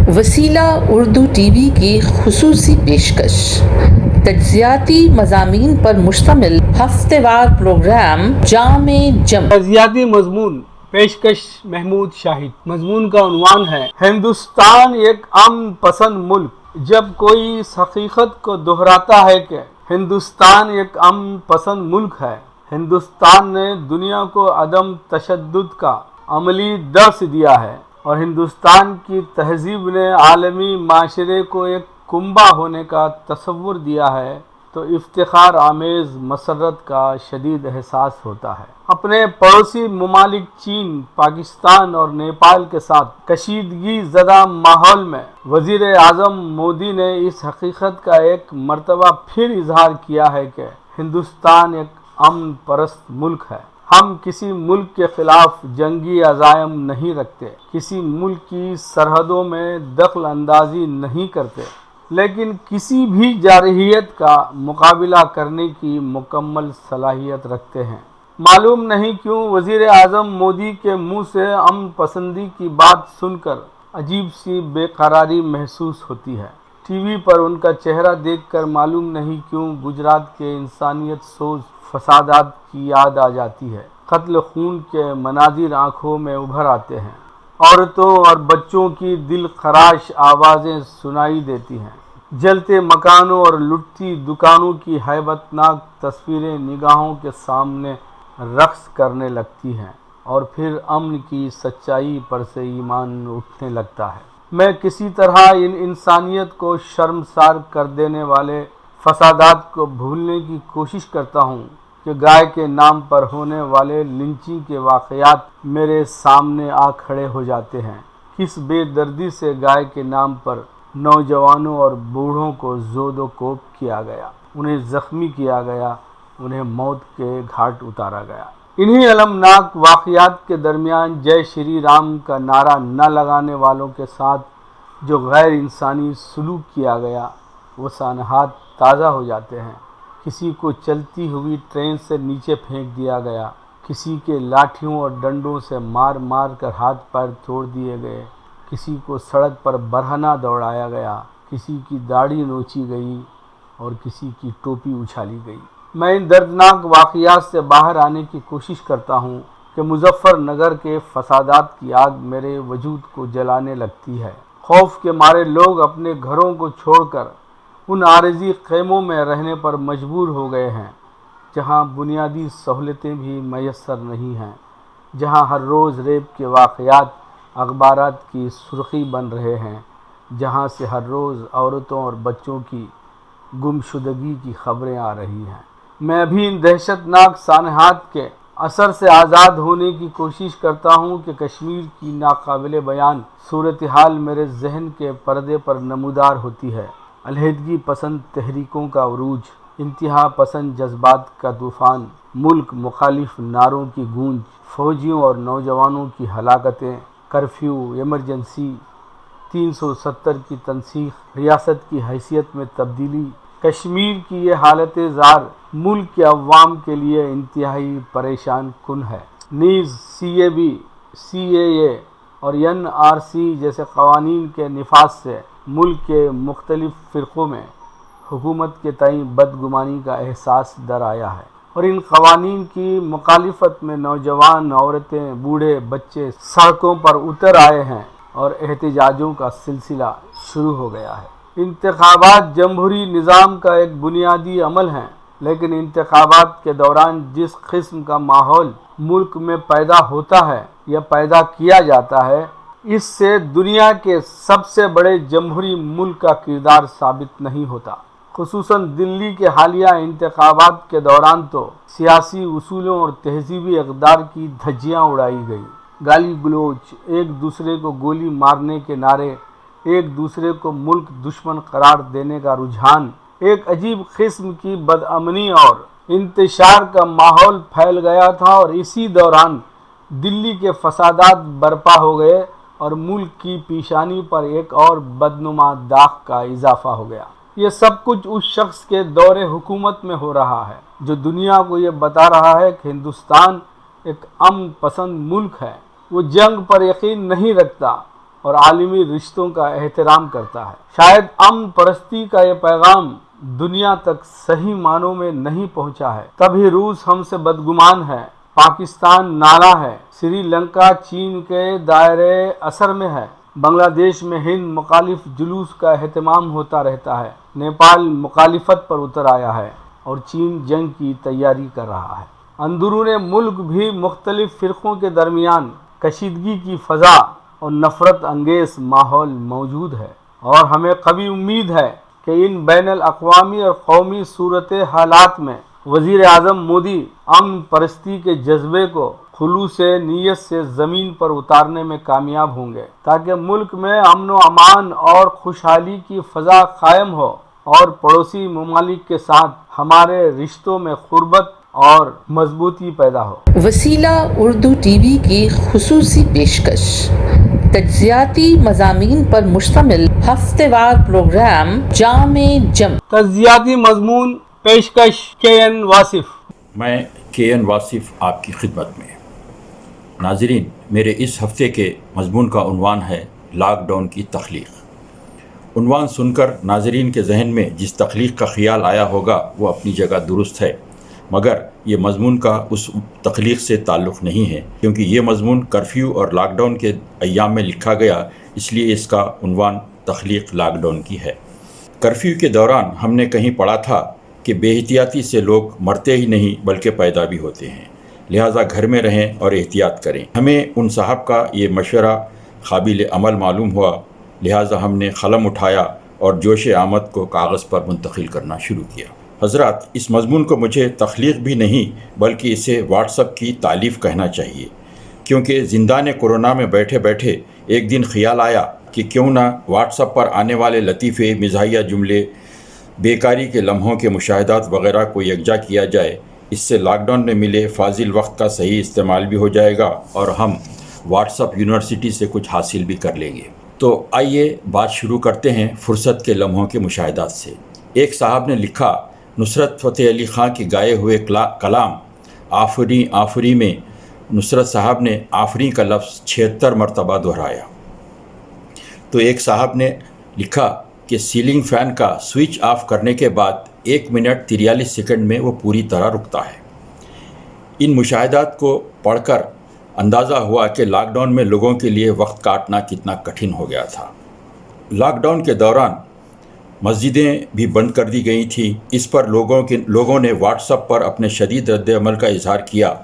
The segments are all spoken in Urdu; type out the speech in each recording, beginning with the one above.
وسیلہ اردو ٹی وی کی خصوصی پیشکش، تجزیاتی مضامین پر مشتمل ہفتہ وار پروگرام جام جم۔ تجزیاتی مضمون پیشکش محمود شاہد۔ مضمون کا عنوان ہے ہندوستان ایک امن پسند ملک۔ جب کوئی اس حقیقت کو دہراتا ہے کہ ہندوستان ایک امن پسند ملک ہے، ہندوستان نے دنیا کو عدم تشدد کا عملی درس دیا ہے اور ہندوستان کی تہذیب نے عالمی معاشرے کو ایک کنبہ ہونے کا تصور دیا ہے، تو افتخار آمیز مسرت کا شدید احساس ہوتا ہے۔ اپنے پڑوسی ممالک چین، پاکستان اور نیپال کے ساتھ کشیدگی زدہ ماحول میں وزیر اعظم مودی نے اس حقیقت کا ایک مرتبہ پھر اظہار کیا ہے کہ ہندوستان ایک امن پرست ملک ہے۔ ہم کسی ملک کے خلاف جنگی عزائم نہیں رکھتے، کسی ملک کی سرحدوں میں دخل اندازی نہیں کرتے، لیکن کسی بھی جارحیت کا مقابلہ کرنے کی مکمل صلاحیت رکھتے ہیں۔ معلوم نہیں کیوں وزیر اعظم مودی کے منہ سے امن پسندی کی بات سن کر عجیب سی بے قراری محسوس ہوتی ہے۔ ٹی وی پر ان کا چہرہ دیکھ کر معلوم نہیں کیوں گجرات کے انسانیت سوز فسادات کی یاد آ جاتی ہے۔ قتل خون کے مناظر آنکھوں میں ابھر آتے ہیں، عورتوں اور بچوں کی دل خراش آوازیں سنائی دیتی ہیں، جلتے مکانوں اور لٹتی دکانوں کی ہیبت ناک تصویریں نگاہوں کے سامنے رقص کرنے لگتی ہیں، اور پھر امن کی سچائی پر سے ایمان اٹھنے لگتا ہے۔ میں کسی طرح ان انسانیت کو شرمسار کر دینے والے فسادات کو بھولنے کی کوشش کرتا ہوں کہ گائے کے نام پر ہونے والے لنچنگ کے واقعات میرے سامنے آ کھڑے ہو جاتے ہیں۔ کس بے دردی سے گائے کے نام پر نوجوانوں اور بوڑھوں کو زود و کوب کیا گیا، انہیں زخمی کیا گیا، انہیں موت کے گھاٹ اتارا گیا۔ انہی المناک واقعات کے درمیان جے شری رام کا نعرہ نہ لگانے والوں کے ساتھ جو غیر انسانی سلوک کیا گیا، وہ سانحات تازہ ہو جاتے ہیں۔ کسی کو چلتی ہوئی ٹرین سے نیچے پھینک دیا گیا، کسی کے لاٹھیوں اور ڈنڈوں سے مار مار کر ہاتھ پیر توڑ دیے گئے، کسی کو سڑک پر برہنہ دوڑایا گیا، کسی کی داڑھی نوچی گئی اور کسی کی ٹوپی اچھالی گئی۔ میں ان دردناک واقعات سے باہر آنے کی کوشش کرتا ہوں کہ مظفر نگر کے فسادات کی آگ میرے وجود کو جلانے لگتی ہے۔ خوف کے مارے لوگ اپنے گھروں کو چھوڑ کر ان عارضی خیموں میں رہنے پر مجبور ہو گئے ہیں جہاں بنیادی سہولتیں بھی میسر نہیں ہیں، جہاں ہر روز ریپ کے واقعات اخبارات کی سرخی بن رہے ہیں، جہاں سے ہر روز عورتوں اور بچوں کی گمشدگی کی خبریں آ رہی ہیں۔ میں ابھی ان دہشت ناک سانحات کے اثر سے آزاد ہونے کی کوشش کرتا ہوں کہ کشمیر کی ناقابل بیان صورتحال میرے ذہن کے پردے پر نمودار ہوتی ہے۔ علیحدگی پسند تحریکوں کا عروج، انتہا پسند جذبات کا طوفان، ملک مخالف نعروں کی گونج، فوجیوں اور نوجوانوں کی ہلاکتیں، کرفیو، ایمرجنسی، 370 کی تنسیخ، ریاست کی حیثیت میں تبدیلی، کشمیر کی یہ حالت زار ملک کے عوام کے لیے انتہائی پریشان کن ہے۔ نیز سی اے اے اور این آر سی جیسے قوانین کے نفاذ سے ملک کے مختلف فرقوں میں حکومت کے تئیں بدگمانی کا احساس در آیا ہے، اور ان قوانین کی مخالفت میں نوجوان، عورتیں، بوڑھے، بچے سڑکوں پر اتر آئے ہیں اور احتجاجوں کا سلسلہ شروع ہو گیا ہے۔ انتخابات جمہوری نظام کا ایک بنیادی عمل ہیں، لیکن انتخابات کے دوران جس قسم کا ماحول ملک میں پیدا ہوتا ہے یا پیدا کیا جاتا ہے، اس سے دنیا کے سب سے بڑے جمہوری ملک کا کردار ثابت نہیں ہوتا۔ خصوصاً دلی کے حالیہ انتخابات کے دوران تو سیاسی اصولوں اور تہذیبی اقدار کی دھجیاں اڑائی گئیں۔ گالی گلوچ، ایک دوسرے کو گولی مارنے کے نعرے، ایک دوسرے کو ملک دشمن قرار دینے کا رجحان، ایک عجیب قسم کی بدامنی اور انتشار کا ماحول پھیل گیا تھا، اور اسی دوران دلی کے فسادات برپا ہو گئے اور ملک کی پیشانی پر ایک اور بدنما داغ کا اضافہ ہو گیا۔ یہ سب کچھ اس شخص کے دور حکومت میں ہو رہا ہے جو دنیا کو یہ بتا رہا ہے کہ ہندوستان ایک امن پسند ملک ہے۔ وہ جنگ پر یقین نہیں رکھتا، اور عالمی رشتوں کا احترام کرتا ہے۔ شاید امن پرستی کا یہ پیغام دنیا تک صحیح معنوں میں نہیں پہنچا ہے، تبھی روس ہم سے بدگمان ہے، پاکستان نالاں ہے، سری لنکا چین کے دائرے اثر میں ہے، بنگلہ دیش میں ہند مخالف جلوس کا اہتمام ہوتا رہتا ہے، نیپال مخالفت پر اتر آیا ہے اور چین جنگ کی تیاری کر رہا ہے۔ اندرون ملک بھی مختلف فرقوں کے درمیان کشیدگی کی فضا اور نفرت انگیز ماحول موجود ہے، اور ہمیں قوی امید ہے کہ ان بین الاقوامی اور قومی صورت حالات میں وزیر اعظم مودی امن پرستی کے جذبے کو خلوص نیت سے زمین پر اتارنے میں کامیاب ہوں گے، تاکہ ملک میں امن و امان اور خوشحالی کی فضا قائم ہو اور پڑوسی ممالک کے ساتھ ہمارے رشتوں میں قربت اور مضبوطی پیدا ہو۔ وسیلہ اردو ٹی وی کی خصوصی پیشکش، تجزیاتی مضامین پر مشتمل ہفتہ وار پروگرام جام جم۔ تجزیاتی مضمون پیشکش کے واصف۔ میں کے واصف آپ کی خدمت میں۔ ناظرین، میرے اس ہفتے کے مضمون کا عنوان ہے لاک ڈاؤن کی تخلیق۔ عنوان سن کر ناظرین کے ذہن میں جس تخلیق کا خیال آیا ہوگا وہ اپنی جگہ درست ہے، مگر یہ مضمون کا اس تخلیق سے تعلق نہیں ہے، کیونکہ یہ مضمون کرفیو اور لاک ڈاؤن کے ایام میں لکھا گیا، اس لیے اس کا عنوان تخلیق لاک ڈاؤن کی ہے۔ کرفیو کے دوران ہم نے کہیں پڑھا تھا کہ بے احتیاطی سے لوگ مرتے ہی نہیں بلکہ پیدا بھی ہوتے ہیں، لہٰذا گھر میں رہیں اور احتیاط کریں۔ ہمیں ان صاحب کا یہ مشورہ قابل عمل معلوم ہوا، لہٰذا ہم نے قلم اٹھایا اور جوش آمد کو کاغذ پر منتقل کرنا شروع کیا۔ حضرات، اس مضمون کو مجھے تخلیق بھی نہیں بلکہ اسے واٹس ایپ کی تالیف کہنا چاہیے، کیونکہ زندان کورونا میں بیٹھے بیٹھے ایک دن خیال آیا کہ کیوں نہ واٹس ایپ پر آنے والے لطیفے، مزاحیہ جملے، بیکاری کے لمحوں کے مشاہدات وغیرہ کو یکجا کیا جائے۔ اس سے لاک ڈاؤن میں ملے فاضل وقت کا صحیح استعمال بھی ہو جائے گا اور ہم واٹس ایپ یونیورسٹی سے کچھ حاصل بھی کر لیں گے۔ تو آئیے بات شروع کرتے ہیں فرصت کے لمحوں کے مشاہدات سے۔ ایک صاحب نے لکھا، نصرت فتح علی خان کے گائے ہوئے کلام آفری آفری میں نصرت صاحب نے آفری کا لفظ 76 مرتبہ دہرایا۔ تو ایک صاحب نے لکھا کہ سیلنگ فین کا سوئچ آف کرنے کے بعد 1 منٹ 43 سیکنڈ میں وہ پوری طرح رکتا ہے۔ ان مشاہدات کو پڑھ کر اندازہ ہوا کہ لاک ڈاؤن میں لوگوں کے لیے وقت کاٹنا کتنا کٹھن ہو گیا تھا۔ لاک ڈاؤن کے دوران مسجدیں بھی بند کر دی گئی تھیں۔ اس پر لوگوں نے واٹس ایپ پر اپنے شدید رد عمل کا اظہار کیا۔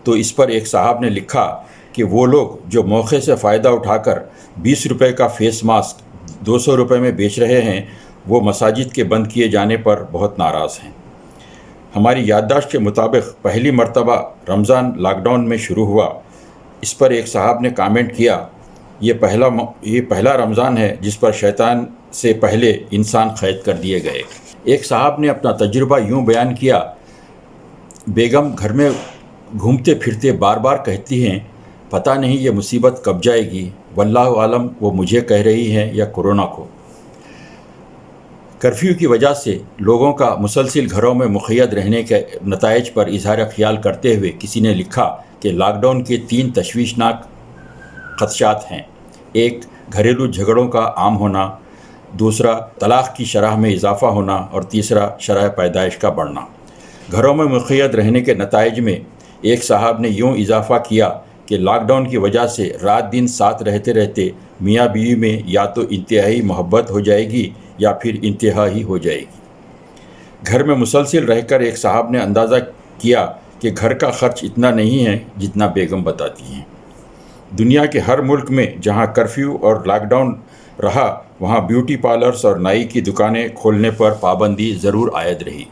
تو اس پر ایک صاحب نے لکھا کہ وہ لوگ جو موقع سے فائدہ اٹھا کر 20 روپے کا فیس ماسک 200 روپے میں بیچ رہے ہیں، وہ مساجد کے بند کیے جانے پر بہت ناراض ہیں۔ ہماری یادداشت کے مطابق پہلی مرتبہ رمضان لاک ڈاؤن میں شروع ہوا۔ اس پر ایک صاحب نے کامنٹ کیا، یہ پہلا رمضان ہے جس پر شیطان سے پہلے انسان قید کر دیے گئے۔ ایک صاحب نے اپنا تجربہ یوں بیان کیا، بیگم گھر میں گھومتے پھرتے بار بار کہتی ہیں، پتہ نہیں یہ مصیبت کب جائے گی، واللہ عالم وہ مجھے کہہ رہی ہیں یا کورونا کو۔ کرفیو کی وجہ سے لوگوں کا مسلسل گھروں میں مقید رہنے کے نتائج پر اظہار خیال کرتے ہوئے کسی نے لکھا کہ لاک ڈاؤن کے 3 تشویشناک خدشات ہیں۔ ایک، گھریلو جھگڑوں کا عام ہونا، دوسرا طلاق کی شرح میں اضافہ ہونا، اور تیسرا شرح پیدائش کا بڑھنا۔ گھروں میں مقید رہنے کے نتائج میں ایک صاحب نے یوں اضافہ کیا کہ لاک ڈاؤن کی وجہ سے رات دن ساتھ رہتے رہتے میاں بیوی میں یا تو انتہائی محبت ہو جائے گی یا پھر انتہا ہی ہو جائے گی۔ گھر میں مسلسل رہ کر ایک صاحب نے اندازہ کیا کہ گھر کا خرچ اتنا نہیں ہے جتنا بیگم بتاتی ہیں۔ دنیا کے ہر ملک میں جہاں کرفیو اور لاک ڈاؤن رہا وہاں بیوٹی پارلرز اور نائی کی دکانیں کھولنے پر پابندی ضرور عائد رہی۔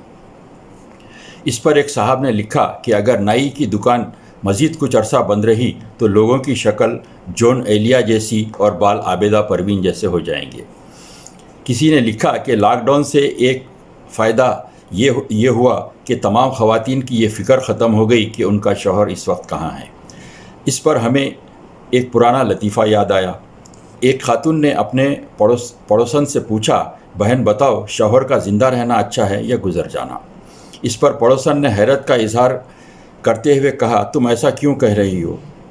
اس پر ایک صاحب نے لکھا کہ اگر نائی کی دکان مزید کچھ عرصہ بند رہی تو لوگوں کی شکل جون ایلیا جیسی اور بال عابدہ پروین جیسے ہو جائیں گے۔ کسی نے لکھا کہ لاک ڈاؤن سے ایک فائدہ یہ ہوا کہ تمام خواتین کی یہ فکر ختم ہو گئی کہ ان کا شوہر اس وقت کہاں ہے۔ اس پر ہمیں ایک پرانا لطیفہ یاد آیا۔ ایک خاتون نے اپنے پڑوسن سے پوچھا، بہن بتاؤ شوہر کا زندہ رہنا اچھا ہے یا گزر جانا؟ اس پر پڑوسن نے حیرت کا اظہار کرتے ہوئے کہا، تم ایسا کیوں کہہ رہی ہو؟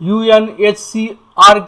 UNHCR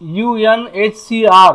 UNHCR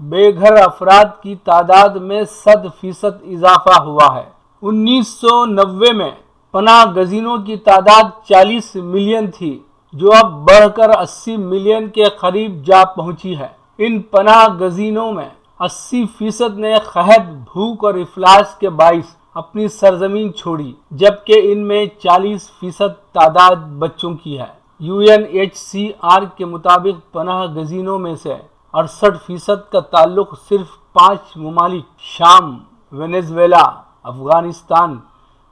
بے گھر افراد کی تعداد میں 100% اضافہ ہوا ہے۔ 1990 میں پناہ گزینوں کی تعداد 40 ملین تھی، جو اب بڑھ کر 80 ملین کے قریب جا پہنچی ہے۔ ان پناہ گزینوں میں 80% نے قحط، بھوک اور افلاس کے باعث اپنی سرزمین چھوڑی، جبکہ ان میں 40% تعداد بچوں کی ہے۔ UNHCR کے مطابق پناہ گزینوں میں سے 68% کا تعلق صرف 5 ممالک شام، وینزویلا، افغانستان،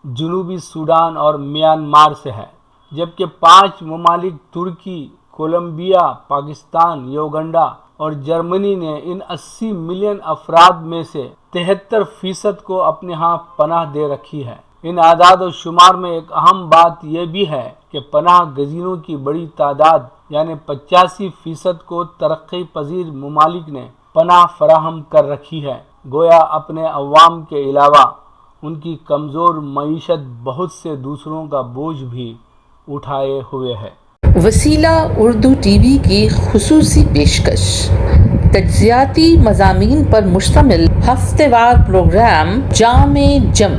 جنوبی سوڈان اور میانمار سے ہے، جبکہ 5 ممالک ترکی، کولمبیا، پاکستان، یوگنڈا اور جرمنی نے ان 80 ملین افراد میں سے 73% کو اپنے ہاں پناہ دے رکھی ہے۔ ان اعداد و شمار میں ایک اہم بات یہ بھی ہے کہ پناہ گزینوں کی بڑی تعداد یعنی 85% کو ترقی پذیر ممالک نے پناہ فراہم کر رکھی ہے، گویا اپنے عوام کے علاوہ ان کی کمزور معیشت بہت سے دوسروں کا بوجھ بھی اٹھائے ہوئے ہے۔ وسیلہ اردو ٹی وی کی خصوصی پیشکش، تجزیاتی مضامین پر مشتمل ہفتہ وار پروگرام جام جم۔